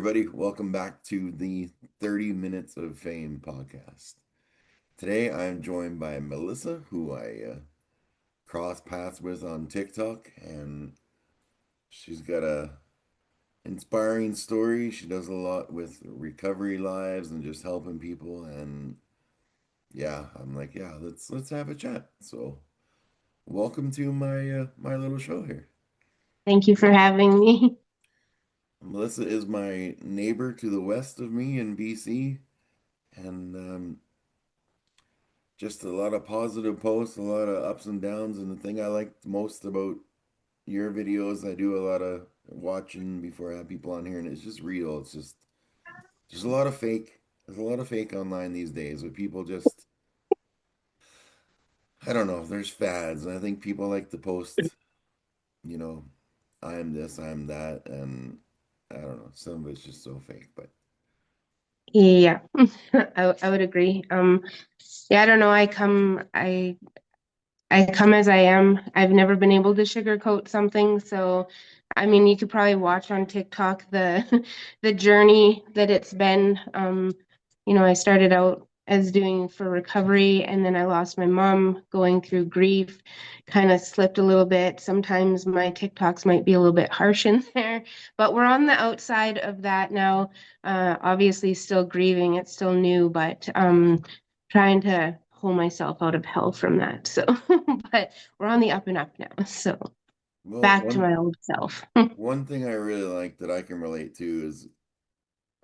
everybody. Welcome back to the 30 Minutes of Fame podcast. Today, I'm joined by Melissa, who I cross paths with on TikTok, and she's got a inspiring story. She does a lot with recovery lives and just helping people. And yeah, I'm like, yeah, let's have a chat. So, welcome to my little show here. Thank you for having me. Melissa is my neighbor to the west of me in BC, and just a lot of positive posts, a lot of ups and downs. And the thing I liked most about your videos, I do a lot of watching before I have people on here, and it's just real. It's just there's a lot of fake. There's a lot of fake online these days with people just I don't know. There's fads, and I think people like to post, you know, I'm this, I'm that, and I don't know. Some of it's just so fake, but Yeah, I would agree. Yeah, I don't know. I come as I am. I've never been able to sugarcoat something. So, I mean, you could probably watch on TikTok the the journey that it's been. I started out as doing for recovery, and then I lost my mom going through grief, kind of slipped a little bit. Sometimes my TikToks might be a little bit harsh in there, but we're on the outside of that now. Obviously, still grieving. It's still new, but trying to pull myself out of hell from that. So, but we're on the up and up now. So well, back to one my old self. one thing I really like that I can relate to is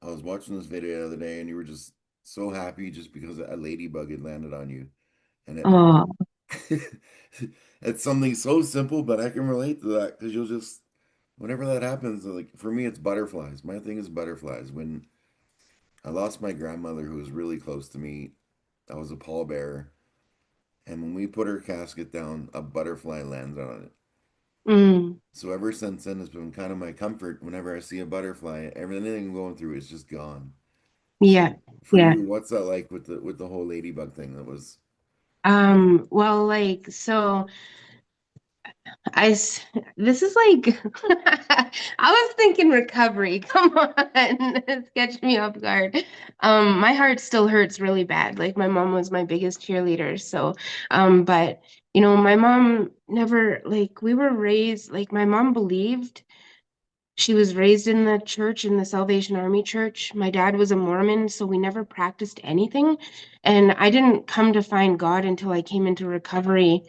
I was watching this video the other day, and you were just so happy just because a ladybug had landed on you, and Oh, it's something so simple, but I can relate to that because you'll just whenever that happens, like for me, it's butterflies. My thing is butterflies. When I lost my grandmother, who was really close to me, I was a pallbearer, and when we put her casket down, a butterfly landed on it. mm, So ever since then, it's been kind of my comfort. Whenever I see a butterfly, everything I'm going through is just gone. So yeah, for yeah. you, what's that like with the whole ladybug thing? That was Well, like, so I, s- this is like, I was thinking recovery. Come on, it's catching me off guard. My heart still hurts really bad. Like my mom was my biggest cheerleader. So, but my mom never, like, we were raised, like, my mom believed. She was raised in the church, in the Salvation Army church. My dad was a Mormon, so we never practiced anything. And I didn't come to find God until I came into recovery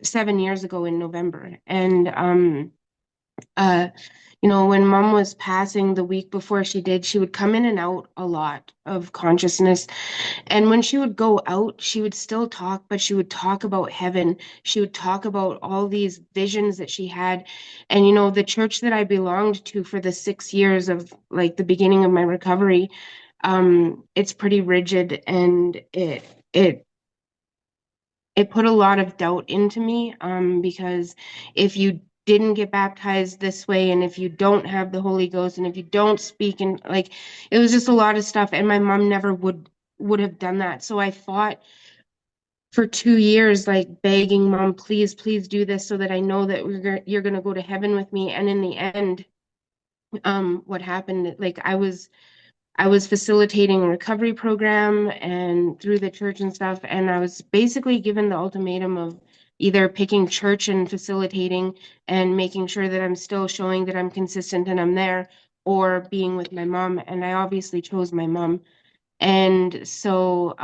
7 years ago in November. And uh, when mom was passing the week before she did, she would come in and out a lot of consciousness. And when she would go out, she would still talk, but she would talk about heaven. She would talk about all these visions that she had. And, the church that I belonged to for the 6 years of like the beginning of my recovery, it's pretty rigid, and it it put a lot of doubt into me, because if you didn't get baptized this way, and if you don't have the Holy Ghost, and if you don't speak, and like it was just a lot of stuff, and my mom never would have done that. So I fought for 2 years, like begging mom, please, please do this so that I know that you're gonna go to heaven with me. And in the end, what happened, like I was facilitating a recovery program and through the church and stuff, and I was basically given the ultimatum of either picking church and facilitating and making sure that I'm still showing that I'm consistent and I'm there, or being with my mom. And I obviously chose my mom. And so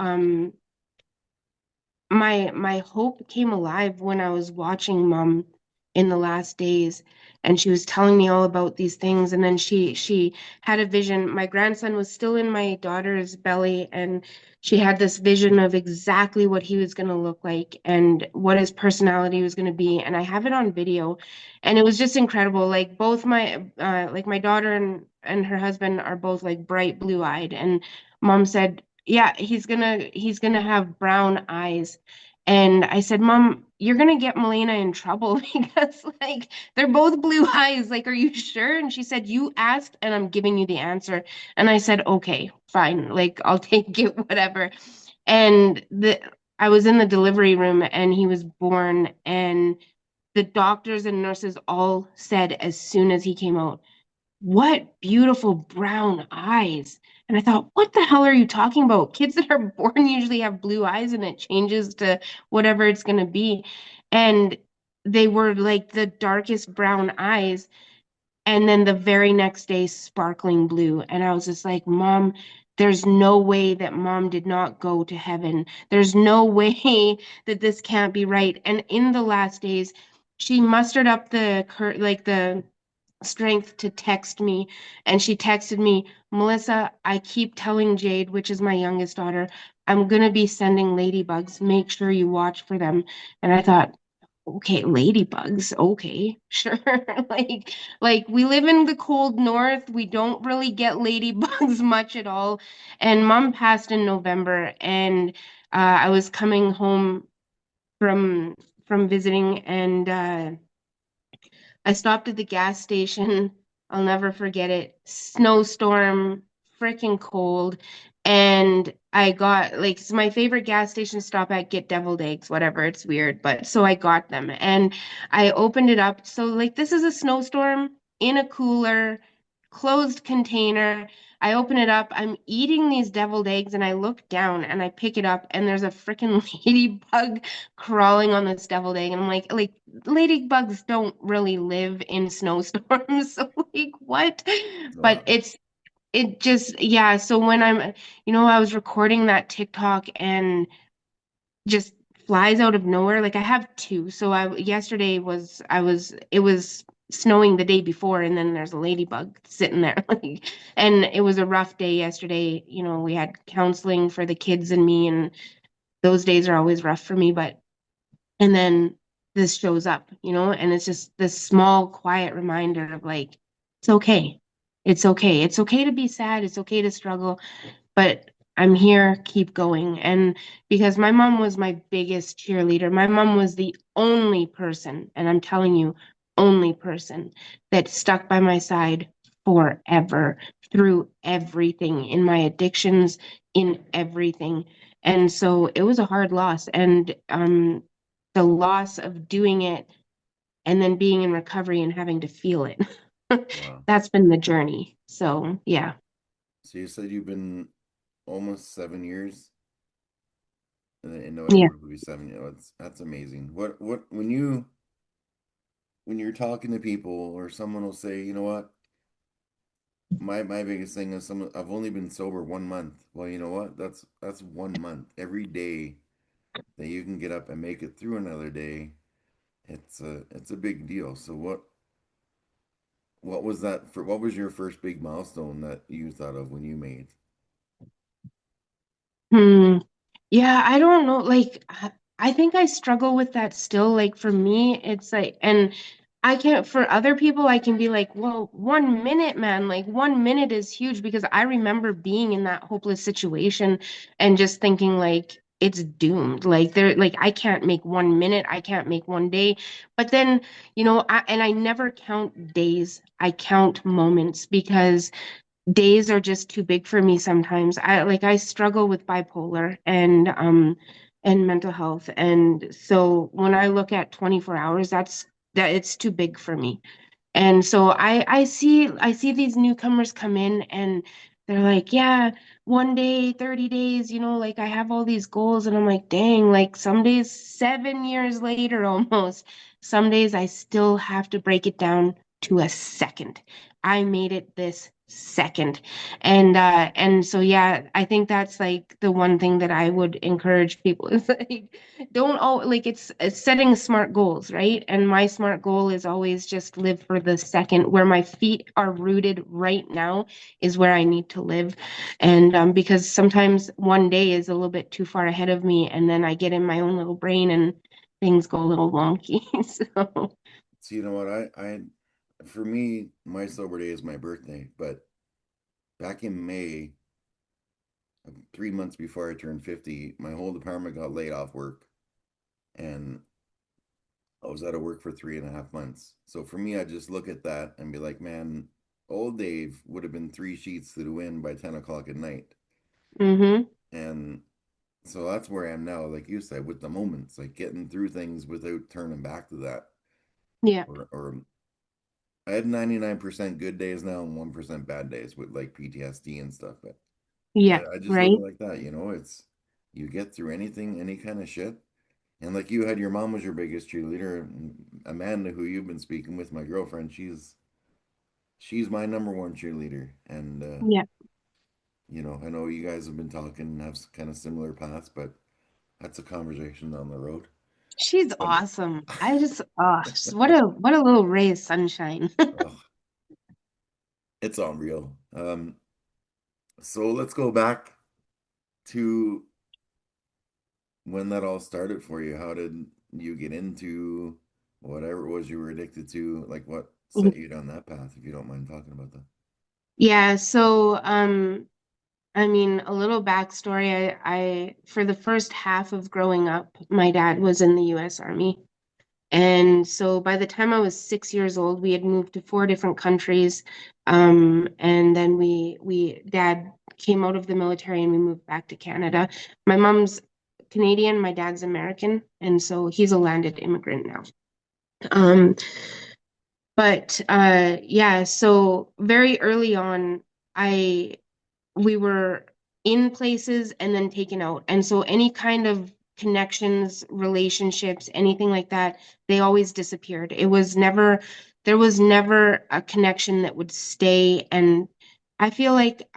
my hope came alive when I was watching mom in the last days, and she was telling me all about these things. And then she had a vision. My grandson was still in my daughter's belly, and she had this vision of exactly what he was going to look like and what his personality was going to be. And I have it on video, and it was just incredible. Like both my daughter and her husband are both like bright blue-eyed, and mom said, yeah, he's gonna have brown eyes. And I said, Mom, you're gonna get Melena in trouble because like they're both blue eyes. Like, are you sure? And she said, you asked and I'm giving you the answer. And I said, okay, fine. Like, I'll take it, whatever. And I was in the delivery room and he was born, and the doctors and nurses all said as soon as he came out, what beautiful brown eyes. And I thought, what the hell are you talking about? Kids that are born usually have blue eyes and it changes to whatever it's going to be. And they were like the darkest brown eyes. And then the very next day, sparkling blue. And I was just like, Mom, there's no way that mom did not go to heaven. There's no way that this can't be right. And in the last days, she mustered up the strength to text me. And she texted me, Melissa, I keep telling Jade, which is my youngest daughter, I'm going to be sending ladybugs. Make sure you watch for them. And I thought, okay, ladybugs, okay, sure. like we live in the cold north. We don't really get ladybugs much at all. And mom passed in November, and I was coming home from visiting, and I stopped at the gas station. I'll never forget it. Snowstorm, freaking cold. And I got like it's my favorite gas station stop at get deviled eggs, whatever. It's weird, but so I got them and I opened it up. So like this is a snowstorm in a cooler, closed container. I open it up. I'm eating these deviled eggs and I look down and I pick it up and there's a freaking ladybug crawling on this deviled egg. And I'm like ladybugs don't really live in snowstorms. So like what? But Wow. it just yeah, so when I was recording that TikTok and just flies out of nowhere. Like I have two. So I yesterday was I was it was snowing the day before and then there's a ladybug sitting there. Like and it was a rough day yesterday. We had counseling for the kids and me, and those days are always rough for me, but and then this shows up, and it's just this small, quiet reminder of like, it's okay. It's okay. It's okay to be sad. It's okay to struggle, but I'm here, keep going. And because my mom was my biggest cheerleader, my mom was the only person, and I'm telling you, only person that stuck by my side forever through everything in my addictions, in everything. And so it was a hard loss. And the loss of doing it and then being in recovery and having to feel it. Wow. That's been the journey. So, yeah. So you said you've been almost 7 years, and in Yeah. November will be 7 years. That's amazing. What when you're talking to people or someone will say, you know what, my biggest thing is I've only been sober 1 month. Well, you know what? That's 1 month. Every day that you can get up and make it through another day, it's a big deal. So what was that for? What was your first big milestone that you thought of when you made? Hmm. Yeah, I don't know. Like, I think I struggle with that still. Like, for me, it's like, and I can't, for other people, I can be like, well, 1 minute, man, like 1 minute is huge because I remember being in that hopeless situation and just thinking, like, it's doomed. Like, I can't make 1 minute, I can't make one day. But then, and I never count days, I count moments because days are just too big for me sometimes. I struggle with bipolar and mental health. And so when I look at 24 hours, that it's too big for me. And so I see these newcomers come in and they're like, yeah, 1 day, 30 days, like I have all these goals and I'm like, dang, like some days 7 years later almost, some days I still have to break it down to a second. I made it this second. And so yeah, I think that's like the one thing that I would encourage people is like don't all like it's setting smart goals, right? And my smart goal is always just live for the second. Where my feet are rooted right now is where I need to live. And because sometimes one day is a little bit too far ahead of me, and then I get in my own little brain and things go a little wonky. So So you know what for me, my sober day is my birthday, but back in May, 3 months before I turned 50, my whole department got laid off work, and I was out of work for 3.5 months. So for me, I just look at that and be like, man, old Dave would have been three sheets to the wind by 10 o'clock at night. mm-hmm. And so that's where I am now, like you said, with the moments, like getting through things without turning back to that. Yeah. Or I had 99% good days now and 1% bad days with like PTSD and stuff. But Yeah, I just look right? at it like that, it's you get through anything, any kind of shit. And like you had your mom was your biggest cheerleader. And Amanda, who you've been speaking with, my girlfriend, she's my number one cheerleader. And Yeah. I know you guys have been talking and have kind of similar paths, but that's a conversation down the road. She's But awesome. I just, what a little ray of sunshine. oh, it's unreal. So let's go back to when that all started for you. How did you get into whatever it was you were addicted to? Like what set you down that path, if you don't mind talking about that? Yeah, so I mean, a little backstory. For the first half of growing up, my dad was in the US Army. And so by the time I was 6 years old, we had moved to four different countries. And then dad came out of the military and we moved back to Canada. My mom's Canadian, my dad's American, and so he's a landed immigrant now. Um, but yeah, so very early on, I we were in places and then taken out. And so any kind of connections, relationships, anything like that, they always disappeared. There was never a connection that would stay. And I feel like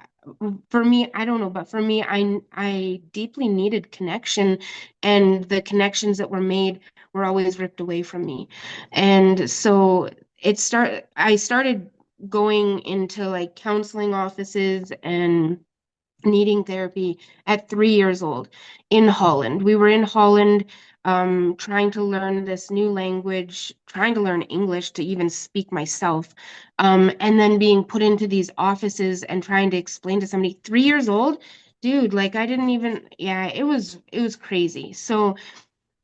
for me, I don't know, but for me, I deeply needed connection, and the connections that were made were always ripped away from me. And so I started going into like counseling offices and needing therapy at 3 years old in Holland. We were in Holland, trying to learn this new language, trying to learn English to even speak myself, and then being put into these offices and trying to explain to somebody 3 years old. Dude, like I didn't even, yeah, it was crazy. So,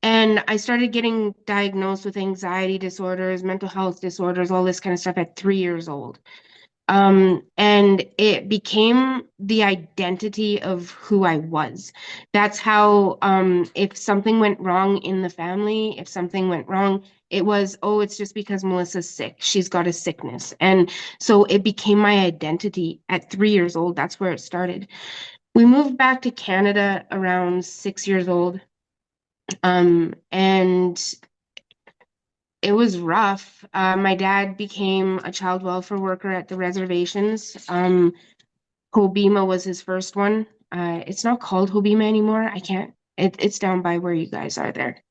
and I started getting diagnosed with anxiety disorders, mental health disorders, all this kind of stuff at 3 years old. And it became the identity of who I was. That's how, if something went wrong in the family, if something went wrong, it was, oh, it's just because Melissa's sick. She's got a sickness. And so it became my identity at 3 years old. That's where it started. We moved back to Canada around 6 years old. And it was rough. My dad became a child welfare worker at the reservations. Hobima was his first one. It's not called Hobima anymore. I can't. It's down by where you guys are there.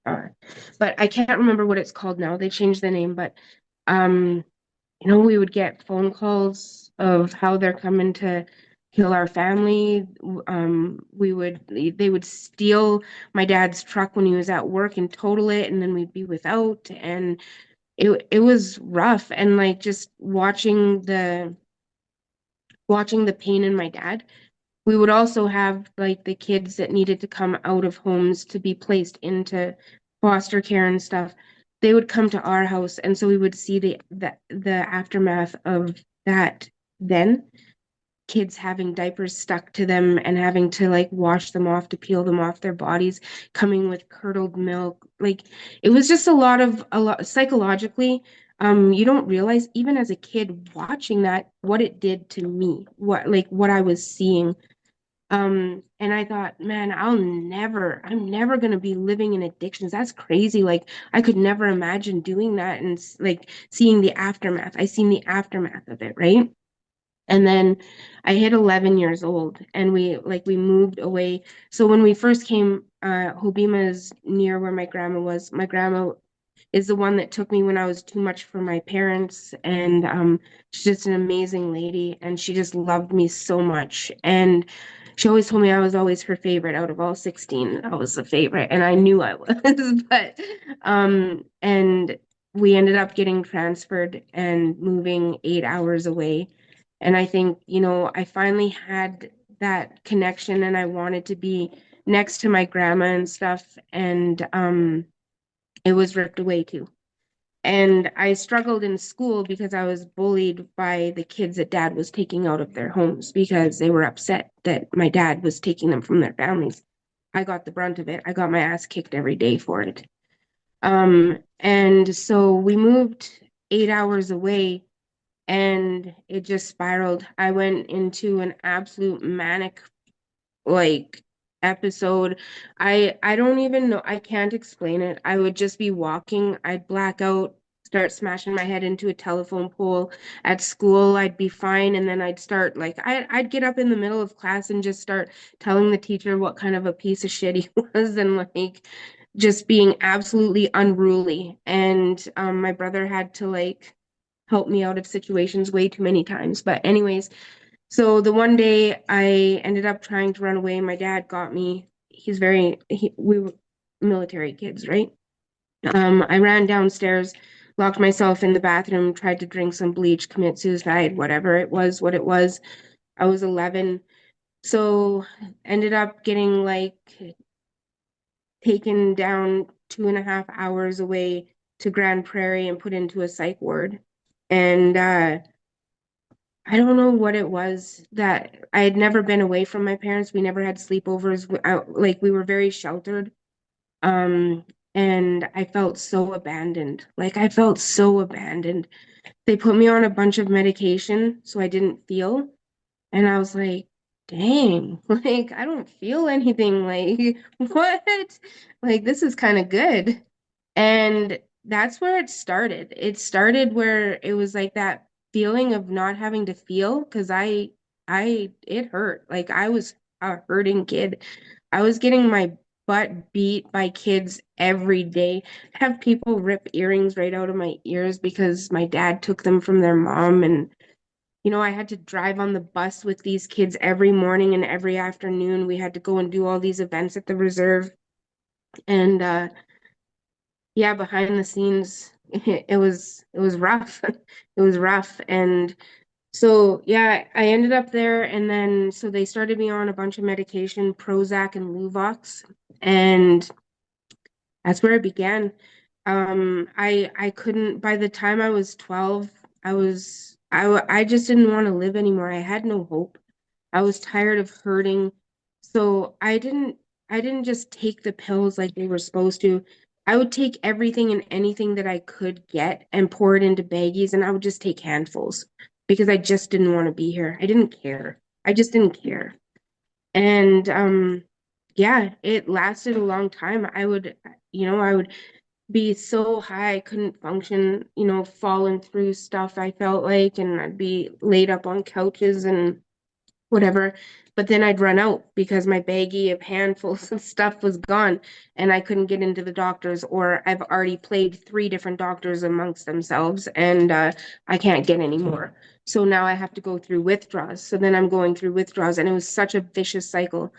But I can't remember what it's called now. They changed the name, but um, we would get phone calls of how they're coming to kill our family. They would steal my dad's truck when he was at work and total it, and then we'd be without. And it was rough. And like just watching the pain in my dad. We would also have like the kids that needed to come out of homes to be placed into foster care and stuff. They would come to our house, and so we would see the aftermath of that. Then kids having diapers stuck to them and having to like wash them off to peel them off their bodies, coming with curdled milk. Like it was just a lot psychologically. You don't realize even as a kid watching that what it did to me, what I was seeing. And I thought, man, I'm never gonna be living in addictions. That's crazy. Like I could never imagine doing that and like seeing the aftermath. I seen the aftermath of it, right? And then I hit 11 years old and we moved away. So when we first came, Hobima is near where my grandma was. My grandma is the one that took me when I was too much for my parents. And she's just an amazing lady. And she just loved me so much. And she always told me I was always her favorite out of all 16. I was the favorite. And I knew I was. And we ended up getting transferred and moving 8 hours away. And I think, I finally had that connection and I wanted to be next to my grandma and stuff. And it was ripped away too. And I struggled in school because I was bullied by the kids that dad was taking out of their homes because they were upset that my dad was taking them from their families. I got the brunt of it. I got my ass kicked every day for it. And so we moved 8 hours away. and it just spiraled. I went into an absolute manic like episode. I don't even know. I can't explain it. I would just be walking, I'd black out, start smashing my head into a telephone pole. At school, I'd be fine, and then I'd start like I'd get up in the middle of class and just start telling the teacher what kind of a piece of shit he was, and like just being absolutely unruly. And my brother had to like help me out of situations way too many times. But anyways, so the one day I ended up trying to run away. My dad got me. We were military kids, right? I ran downstairs, locked myself in the bathroom, tried to drink some bleach, commit suicide, whatever it was, what it was. I was 11. So ended up getting like taken down 2.5 hours away to Grand Prairie and put into a psych ward. And I don't know what it was that I had never been away from my parents. We never had sleepovers. Like we were very sheltered. Um, and I felt so abandoned. Like I felt so abandoned. They put me on a bunch of medication so I didn't feel. And I was like, dang, like I don't feel anything. Like, what? Like, this is kind of good. And that's where it started. It started where it was like that feeling of not having to feel because it hurt. Like, I was a hurting kid. I was getting my butt beat by kids every day. Have people rip earrings right out of my ears because my dad took them from their mom, and I had to drive on the bus with these kids every morning and every afternoon. We had to go and do all these events at the reserve. And yeah, behind the scenes, it was rough. It was rough. And so yeah, I ended up there, and then so they started me on a bunch of medication, Prozac and Luvox, and that's where it began. I couldn't, by the time I was 12, I just didn't want to live anymore. I had no hope. I was tired of hurting. So I didn't just take the pills like they were supposed to. I would take everything and anything that I could get and pour it into baggies, and I would just take handfuls because I just didn't want to be here. I didn't care. I just didn't care. And yeah, it lasted a long time. I would be so high I couldn't function, falling through stuff I felt like, and I'd be laid up on couches and whatever. But then I'd run out because my baggie of handfuls of stuff was gone and I couldn't get into the doctors, or I've already played three different doctors amongst themselves, and I can't get any more. So now I have to go through withdrawals. So then I'm going through withdrawals, and it was such a vicious cycle.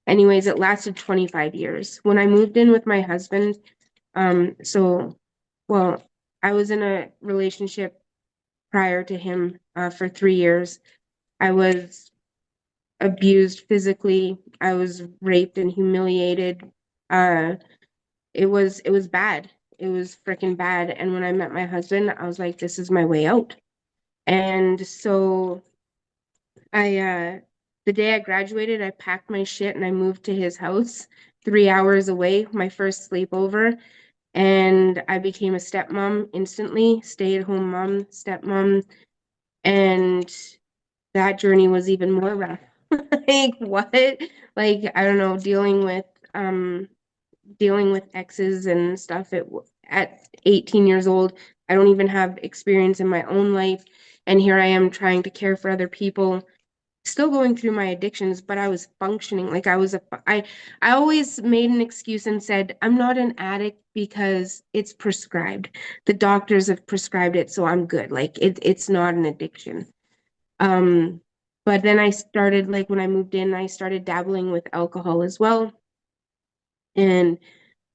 Anyways, it lasted 25 years. When I moved in with my husband, well, I was in a relationship prior to him for 3 years. I was abused physically. I was raped and humiliated. Uh, it was bad. It was freaking bad. And when I met my husband, I was like, this is my way out. And so the day I graduated, I packed my shit and I moved to his house 3 hours away, my first sleepover. And I became a stepmom instantly, stay-at-home mom, stepmom. And that journey was even more rough. Like what? Like I don't know, um dealing with exes and stuff at 18 years old. I don't even have experience in my own life, and here I am trying to care for other people, still going through my addictions, but I was functioning like I always made an excuse and said I'm not an addict because it's prescribed. The doctors have prescribed it, so I'm good. Like it's not an addiction. Um, but then I started, like when I moved in, I started dabbling with alcohol as well. And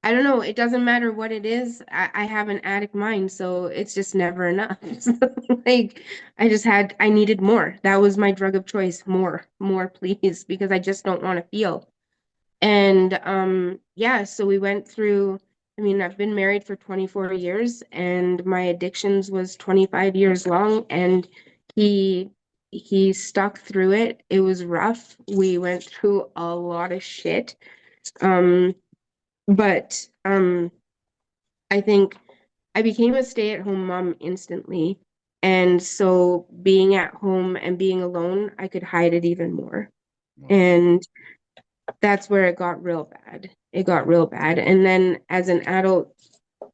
I don't know, it doesn't matter what it is. I have an addict mind, so it's just never enough. So, like I needed more. That was my drug of choice. More, please, because I just don't want to feel. And yeah, so we went through, I mean, I've been married for 24 years and my addictions was 25 years long, and he he stuck through it. It was rough. We went through a lot of shit. Um but I think I became a stay-at-home mom instantly. And so being at home and being alone, I could hide it even more. Wow. And that's where it got real bad. It got real bad. And then as an adult,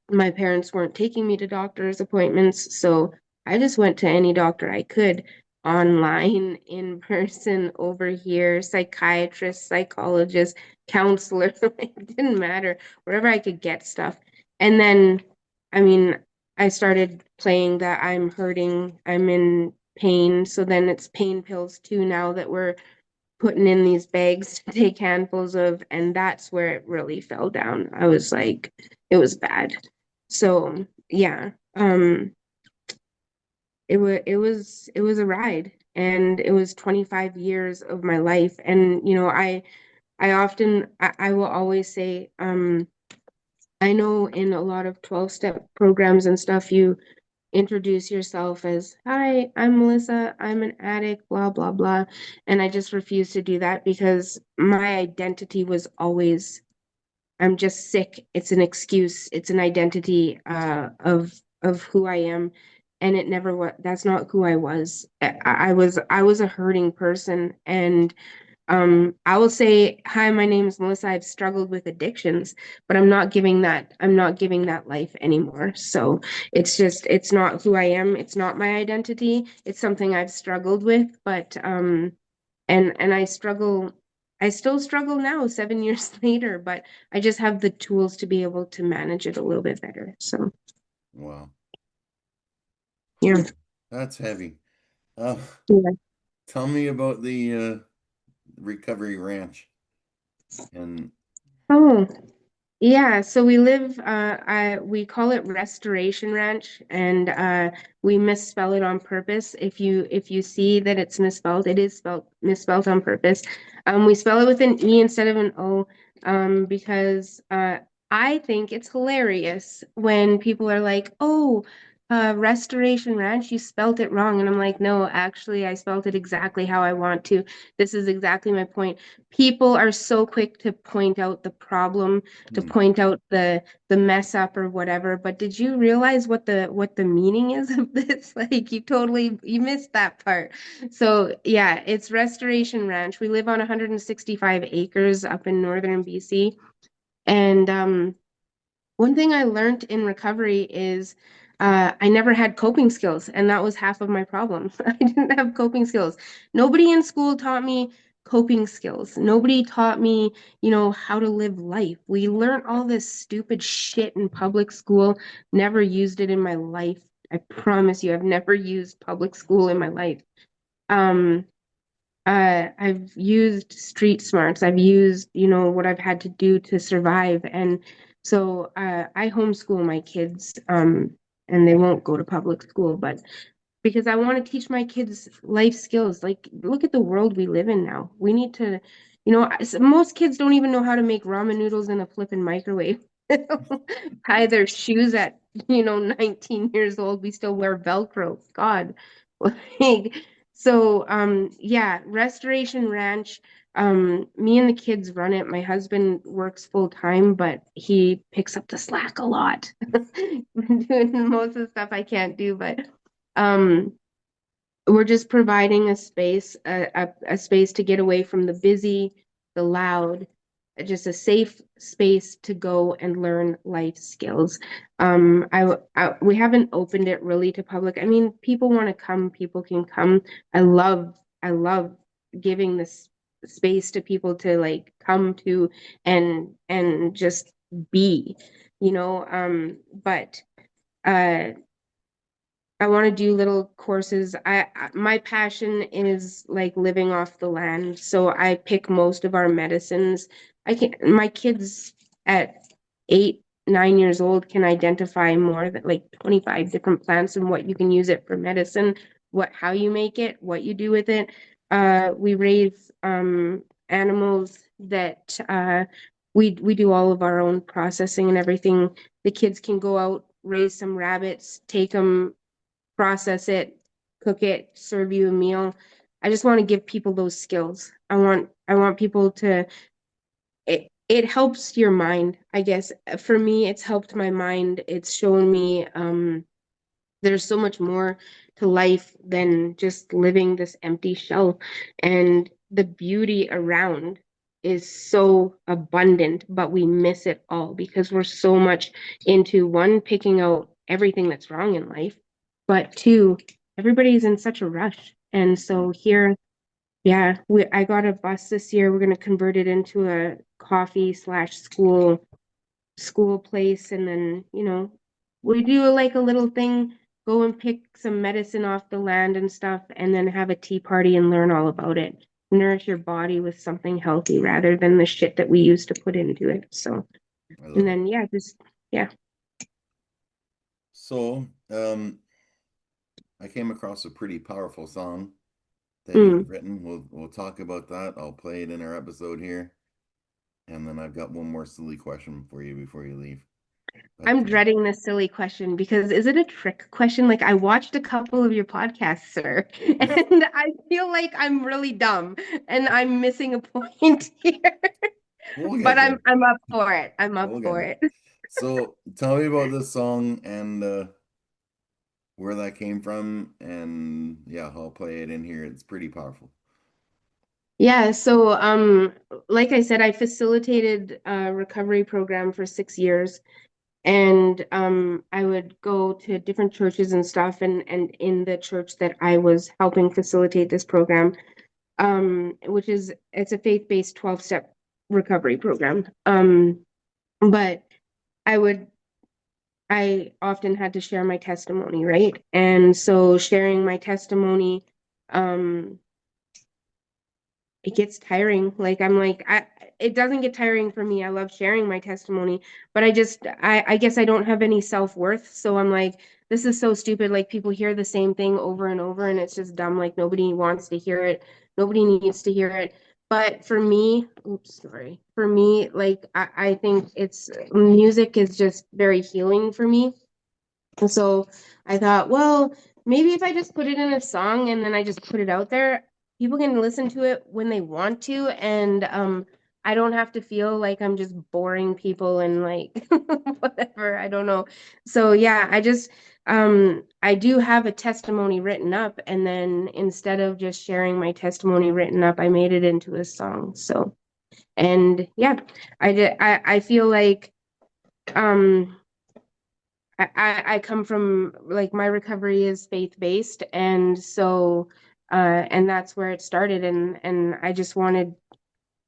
my parents weren't taking me to doctor's appointments, so I just went to any doctor I could, online, in person, over here, psychiatrist, psychologist, counselor. It didn't matter, wherever I could get stuff. And then, I mean, I started playing that I'm hurting, I'm in pain. So then it's pain pills too now that we're putting in these bags to take handfuls of, and that's where it really fell down. I was like, it was bad. So yeah, it was a ride, and it was 25 years of my life. And I will always say, I know in a lot of 12-step programs and stuff, you introduce yourself as, "Hi, I'm Melissa, I'm an addict, blah, blah, blah." And I just refuse to do that because my identity was always, I'm just sick. It's an excuse, it's an identity of who I am. And it never was, that's not who I was. I was a hurting person. And I will say, "Hi, my name is Melissa. I've struggled with addictions, but I'm not giving that life anymore." So it's not who I am. It's not my identity. It's something I've struggled with, but and I still struggle now, 7 years later, but I just have the tools to be able to manage it a little bit better. So Wow. yeah. Whew, that's heavy. Uh, Yeah. tell me about the recovery ranch. And Oh, yeah, so we call it Restoration Ranch, and we misspell it on purpose. If you see that it's misspelled, it is spelled misspelled on purpose. We spell it with an E instead of an O, because I think it's hilarious when people are like, "Oh, Restoration Ranch, you spelled it wrong," and I'm like, "No, actually, I spelled it exactly how I want to. This is exactly my point." People are so quick to point out the problem, to hmm, point out the mess up or whatever, but did you realize what the meaning is of this? Like, you missed that part. So yeah, it's Restoration Ranch. We live on 165 acres up in northern BC. And one thing I learned in recovery is I never had coping skills, and that was half of my problem. I didn't have coping skills. Nobody in school taught me coping skills. Nobody taught me, how to live life. We learned all this stupid shit in public school, never used it in my life. I promise you, I've never used public school in my life. Um, I've used street smarts. I've used, what I've had to do to survive. And so I homeschool my kids, and they won't go to public school, but because I want to teach my kids life skills. Like, look at the world we live in now. We need to, most kids don't even know how to make ramen noodles in a flippin' microwave. Tie their shoes at, 19 years old. We still wear Velcro. God. Like, so, yeah, Restoration Ranch. Me and the kids run it. My husband works full time, but he picks up the slack a lot. Doing most of the stuff I can't do, but um, we're just providing a space to get away from the busy, the loud, just a safe space to go and learn life skills. We haven't opened it really to public. I mean, people want to come, people can come. I love giving this space to people to like come to and just be, but uh I want to do little courses. My passion is like living off the land, so I pick most of our medicines. My kids at 8, 9 years old can identify more than like 25 different plants and what you can use it for medicine, how you make it, what you do with it. We raise animals that we do all of our own processing and everything. The kids can go out, raise some rabbits, take them, process it, cook it, serve you a meal. I just want to give people those skills. I want people to, it helps your mind, I guess. For me, it's helped my mind. It's shown me There's so much more to life than just living this empty shell. And the beauty around is so abundant, but we miss it all because we're so much into one, picking out everything that's wrong in life, but two, everybody's in such a rush. And so here, yeah, I got a bus this year. We're going to convert it into a coffee slash school place, and then we do like a little thing, go and pick some medicine off the land and stuff, and then have a tea party and learn all about it. Nourish your body with something healthy rather than the shit that we used to put into it. So, I and love it. then yeah, just yeah. So, I came across a pretty powerful song that you've Mm. written. We'll talk about that. I'll play it in our episode here, and then I've got one more silly question for you before you leave. But I'm dreading this silly question because is it a trick question? Like I watched a couple of your podcasts, sir, and I feel like I'm really dumb and I'm missing a point here. we'll But get there. I'm up for it. I'm up We'll get for there. it. So, tell me about this song and where that came from, and yeah, I'll play it in here. It's pretty powerful. Yeah, so like I said, I facilitated a recovery program for 6 years, and I would go to different churches and stuff, and in the church that I was helping facilitate this program, which is it's a faith-based 12-step recovery program. But I would I often had to share my testimony, right? And so sharing my testimony, um it gets tiring. Like I'm like it doesn't get tiring for me. I love sharing my testimony, but I guess I don't have any self-worth. So I'm like, this is so stupid. Like people hear the same thing over and over and it's just dumb. Like nobody wants to hear it. Nobody needs to hear it. But for me, oops, sorry. For me, like I think it's music is just very healing for me. And so I thought, well, maybe if I just put it in a song and then I just put it out there, people can listen to it when they want to. And I don't have to feel like I'm just boring people and like whatever. I don't know. So yeah, I do have a testimony written up. And then instead of just sharing my testimony written up, I made it into a song. So, and yeah, I feel like um I come from like my recovery is faith-based, and so and that's where it started, and I just wanted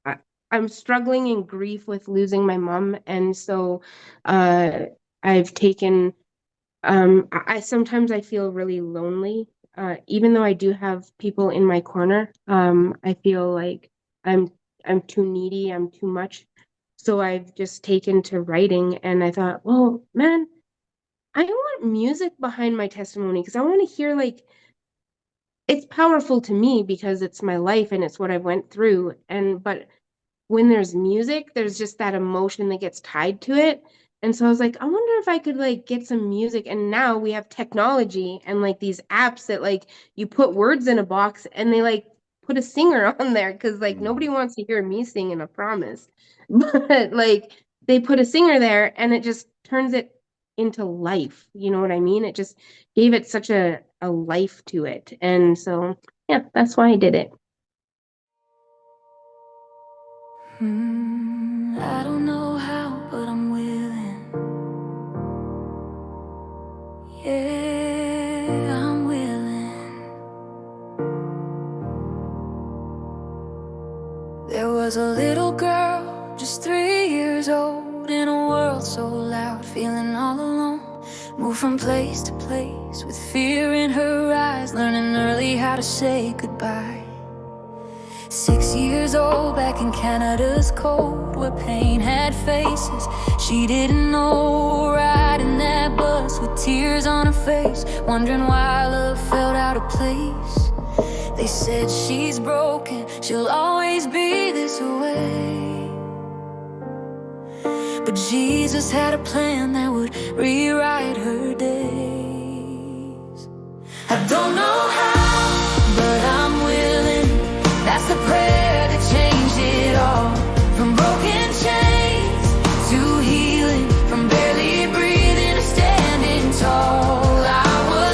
I, I'm struggling in grief with losing my mom, and so uh I've taken I sometimes I feel really lonely, even though I do have people in my corner. I feel like I'm I'm too needy, I'm too much. So I've just taken to writing, and I thought, well, man, I want music behind my testimony because I want to hear like it's powerful to me because it's my life and it's what I went through. And but when there's music, there's just that emotion that gets tied to it. And so I was like, I wonder if I could like get some music. And now we have technology and like these apps that like you put words in a box and they like put a singer on there because like Mm. nobody wants to hear me singing a promise. But like they put a singer there and it just turns it into life. You know what I mean? It just gave it such a life to it. And so yeah, that's why I did it. I don't know how, but I'm willing. Yeah, I'm willing. There was a little girl, just 3 years old, in a world so loud, feeling all alone. Moved from place to place with fear in her eyes, learning early how to say goodbye. 6 years old, back in Canada's cold, where pain had faces she didn't know. Riding that bus with tears on her face, wondering why love felt out of place. They said she's broken, she'll always be this way. But Jesus had a plan that would rewrite her days. I don't know how, but I'm willing. That's the prayer that changed it all. From broken chains to healing, from barely breathing to standing tall. I was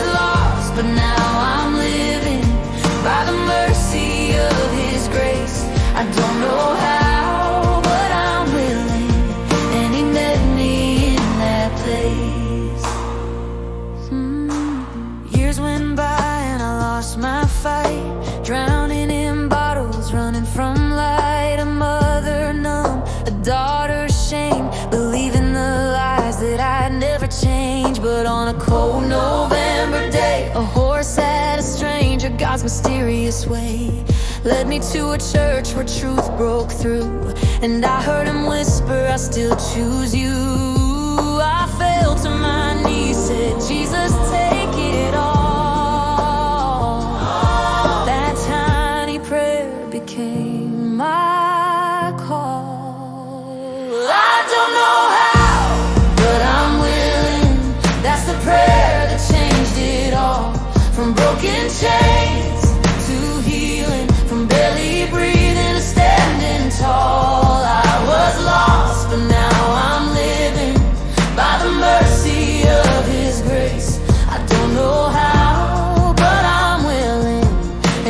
taught her shame, believing the lies that I'd never change. But on a cold November day, a horse had a stranger, God's mysterious way led me to a church where truth broke through, and I heard him whisper, I still choose you. I fell to my knees, said, Jesus, take it all. That tiny prayer became my call. I don't know how, but I'm willing. That's the prayer that changed it all. From broken chains to healing, from barely breathing to standing tall. I was lost, but now I'm living by the mercy of His grace. I don't know how, but I'm willing,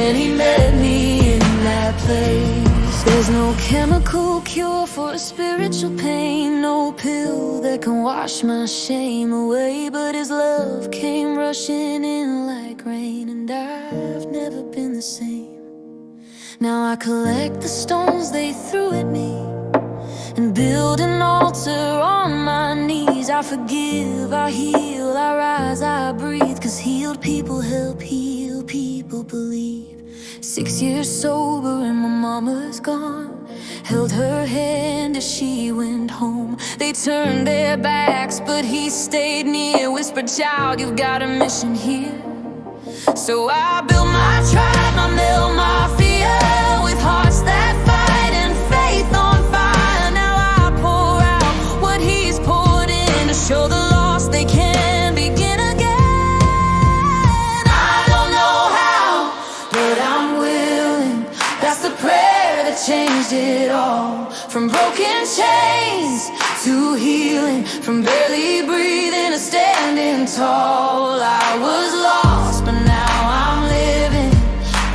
and He met me in that place. There's no chemical cure for a spiritual pain, no pill that can wash my shame away, but His love came rushing in like rain, and I've never been the same. Now I collect the stones they threw at me and build an altar on my knees. I forgive, I heal, I rise, I breathe, 'cause healed people help heal people believe. 6 years sober and my mama's gone, held her hand as she went home. They turned their backs, but He stayed near, whispered, child, you've got a mission here. So I built my tribe, I melt my fear, with hearts that fight and faith on fire. Now I pour out what He's poured in, to show the lost they can begin again. I don't know how, but I'm willing. That's the prayer that changed it all. From broken chains to healing, from barely breathing to standing tall. I was lost, but now I'm living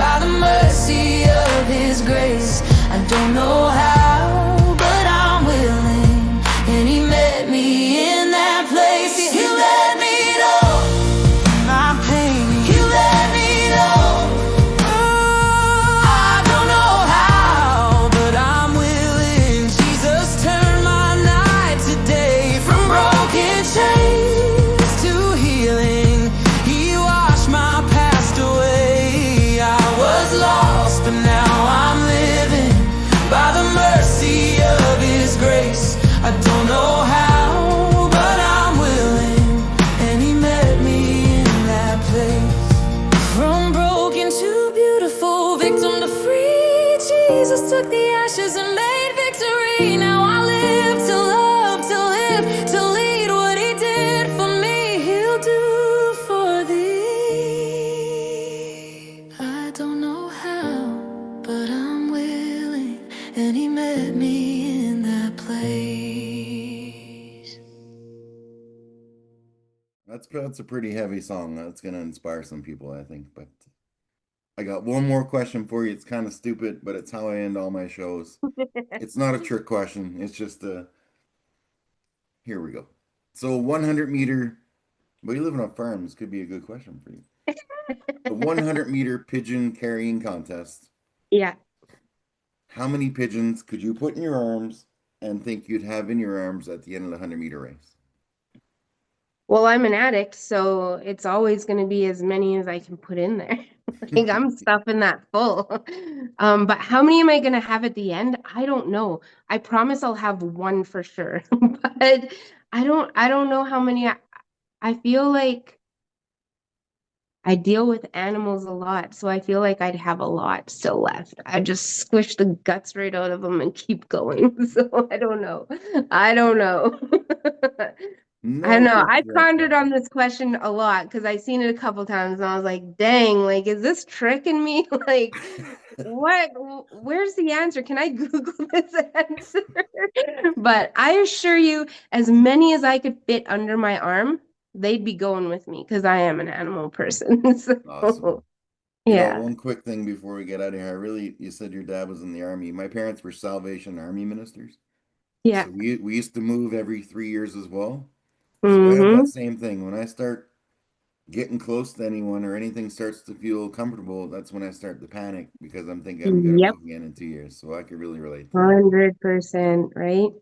by the mercy of His grace. I don't know how, but I'm willing, and He met me in that place. He let me know my pain. He let me know. I don't know how, but I'm willing. Jesus turned my night to day, from broken chains to healing. He washed my past away. I was lost, but now I'm living by the mercy of His grace. I don't know how, but I'm willing, and He met me in that place. From broken to beautiful, victim to free, Jesus took the ashes and made victory. Now I live to love, to live, to lead. What He did for me, He'll do for thee. I don't know how, but I'm willing, and He met me in that place. That's a pretty heavy song. That's gonna inspire some people, I think. But I got one more question for you. It's kind of stupid, but it's how I end all my shows. It's not a trick question. It's just here we go. So 100-meter, well, you live on a farm. This could be a good question for you. The 100-meter pigeon carrying contest. Yeah. How many pigeons could you put in your arms and think you'd have in your arms at the end of the 100-meter race? Well, I'm an addict, so it's always going to be as many as I can put in there. Like I'm stuffing that full. But how many am I going to have at the end? I don't know. I promise I'll have one for sure. But I don't know how many. I feel like I deal with animals a lot, so I feel like I'd have a lot still left. I just squish the guts right out of them and keep going. So I don't know. I don't know. I don't No know. trick I for that pondered on question. this question a lot because I seen it a couple times and I was like, dang, like, is this tricking me? Like, what? Where's the answer? Can I Google this answer? But I assure you, as many as I could fit under my arm, they'd be going with me because I am an animal person. Awesome. So, You know, yeah. one quick thing before we get out of here. You said your dad was in the army. My parents were Salvation Army ministers. Yeah. So we used to move every 3 years as well. So I have that Mm-hmm. same thing. When I start getting close to anyone or anything starts to feel comfortable, that's when I start to panic because I'm thinking I'm gonna Yep. move again in 2 years. So I could really relate to that. 100%, right?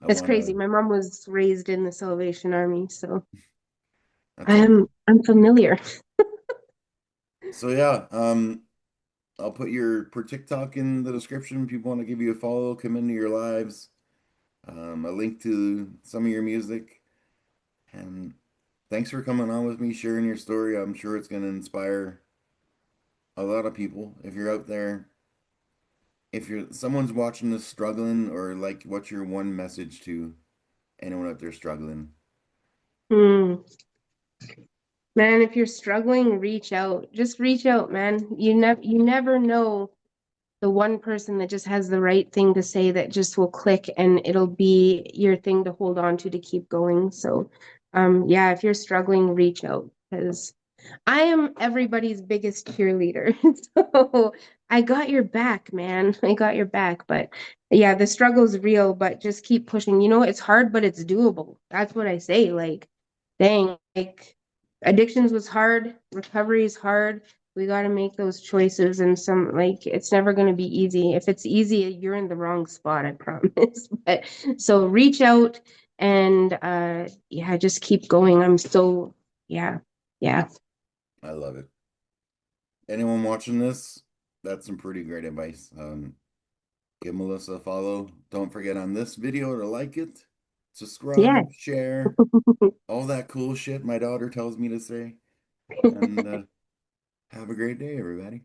I It's want crazy. to. My mom was raised in the Salvation Army, so That's awesome. I'm familiar. So yeah, I'll put your per TikTok in the description. People want to give you a follow, come into your lives. A link to some of your music. And thanks for coming on with me, sharing your story. I'm sure it's going to inspire a lot of people. If you're out there, if you're someone's watching this struggling, or like, what's your one message to anyone out there struggling? Hmm. Man, if you're struggling, reach out. Just reach out, man. You never know the one person that just has the right thing to say that just will click and it'll be your thing to hold on to keep going. So, yeah, if you're struggling, reach out because I am everybody's biggest cheerleader. So I got your back, man. I got your back. But yeah, the struggle's real, but just keep pushing. You know, it's hard, but it's doable. That's what I say. Like, dang, like addictions was hard, recovery is hard. We got to make those choices, and some like it's never going to be easy. If it's easy, you're in the wrong spot, I promise. But so reach out and yeah, just keep going. I'm so yeah. Yeah. I love it. Anyone watching this, that's some pretty great advice. Give Melissa a follow. Don't forget on this video to like it, Yeah. subscribe, share, all that cool shit my daughter tells me to say. And have a great day, everybody.